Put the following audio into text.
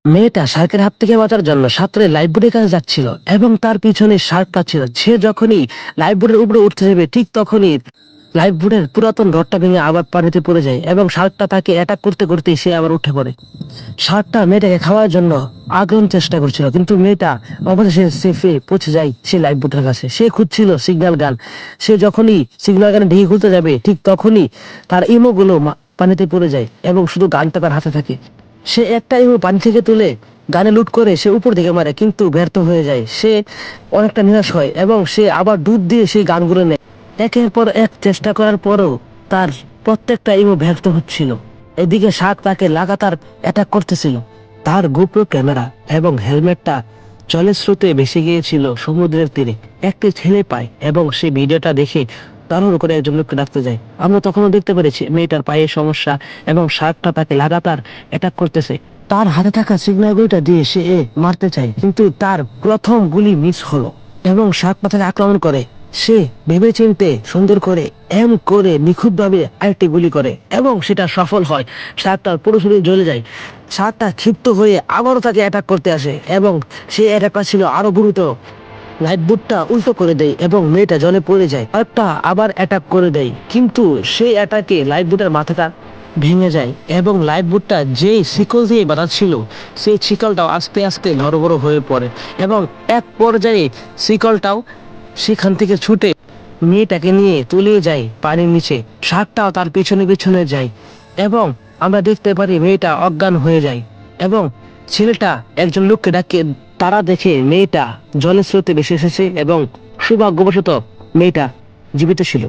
মেয়েটা শার্কের হাত থেকে বাঁচার জন্য সাঁতরে লাইফবোটের কাছে যাচ্ছিল এবং তার পিছনে শার্কটা ছিল। সে যখনই লাইফবোটের উপরে উঠতে যাবে ঠিক তখনই লাইফবোটের পুরাতন রডটা ভেঙে আবার পানিতে পড়ে যায় এবং শার্কটা তাকে অ্যাটাক করতে করতেই সে আবার উঠে পড়ে। শার্কটা মেয়েটাকে খাওয়ার জন্য আগ্রহ চেষ্টা করছিল, কিন্তু মেয়েটা অবশেষে সেফে পৌঁছে যায় সে লাইফবোটের কাছে। সে খুঁজছিল সিগন্যাল গান। সে যখনই সিগন্যাল গানে ঢেকে খুলতে যাবে ঠিক তখনই তার ইমোগুলো পানিতে পড়ে যায় এবং শুধু গানটা তার হাতে থাকে। সে একটা ইমো পানি থেকে তুলে গানে লুট করে সে উপর দিকে মারে, কিন্তু ব্যর্থ হয়ে যায়। সে অনেকটা নিরাশ হয় এবং সে আবার ডুব দিয়ে সেই গানগুলো নেয়। একের পর এক চেষ্টা করার পরও তার প্রত্যেকটা ইমো ব্যর্থ হচ্ছিল। এদিকে শার্ক তাকে লাগাতার অ্যাটাক করতেছিল। তার গোপ্রো ক্যামেরা এবং হেলমেটটা জলের স্রোতে ভেসে গিয়েছিল সমুদ্রের তীরে। একটি ছেলে পায় এবং সে ভিডিওটা দেখে তাড়াহুড়ো করে একজন লোককে ডাকতে যায়। আমরা তখনও দেখতে পেরেছি মেয়েটার পায়ে সমস্যা এবং শার্কটা তাকে লাগাতার অ্যাটাক করতেছে। তার হাতে থাকা সিগন্যাল গুলিটা দিয়ে সে মারতে চায়, কিন্তু তার প্রথম গুলি মিস হলো এবং শার্ক তাকে আক্রমণ করে। সে ভেবেচিন্তে সুন্দর করে এম করে নিখুঁতভাবে আরেকটি গুলি করে এবং সেটা সফল হয়। শার্কটার পুরো শরীর জ্বলে যায়। শার্কটা ক্ষিপ্ত হয়ে আবারও তাকে অ্যাটাক করতে আসে এবং সেই অ্যাটাকটা ছিল আরো গুরুতর। লাইট বুটটা উল্টো করে দেয় এবং মেয়েটা জলে পড়ে যায়। শার্কটা আবার অ্যাটাক করে দেয়, কিন্তু সেই অ্যাটাকে লাইট বুটের মাথাটা ভেঙে যায় এবং লাইট বুটটা যেই শিকল দিয়ে বাঁধা ছিল সেই শিকলটাও আস্তে আস্তে নড়বড় হয়ে পড়ে এবং এক পর্যায়ে শিকলটাও সেখান থেকে ছুটে মেয়েটাকে নিয়ে তলিয়ে যায় পানির নিচে। শার্কটাও তার পিছনে পিছনে যায় এবং আমরা দেখতে পারি মেয়েটা অজ্ঞান হয়ে যায় এবং ছেলেটা একজন লোককে ডাকে। তারা দেখে মেয়েটা জলের স্রোতে ভেসে এসেছে এবং সৌভাগ্যবশত মেয়েটা জীবিত ছিল।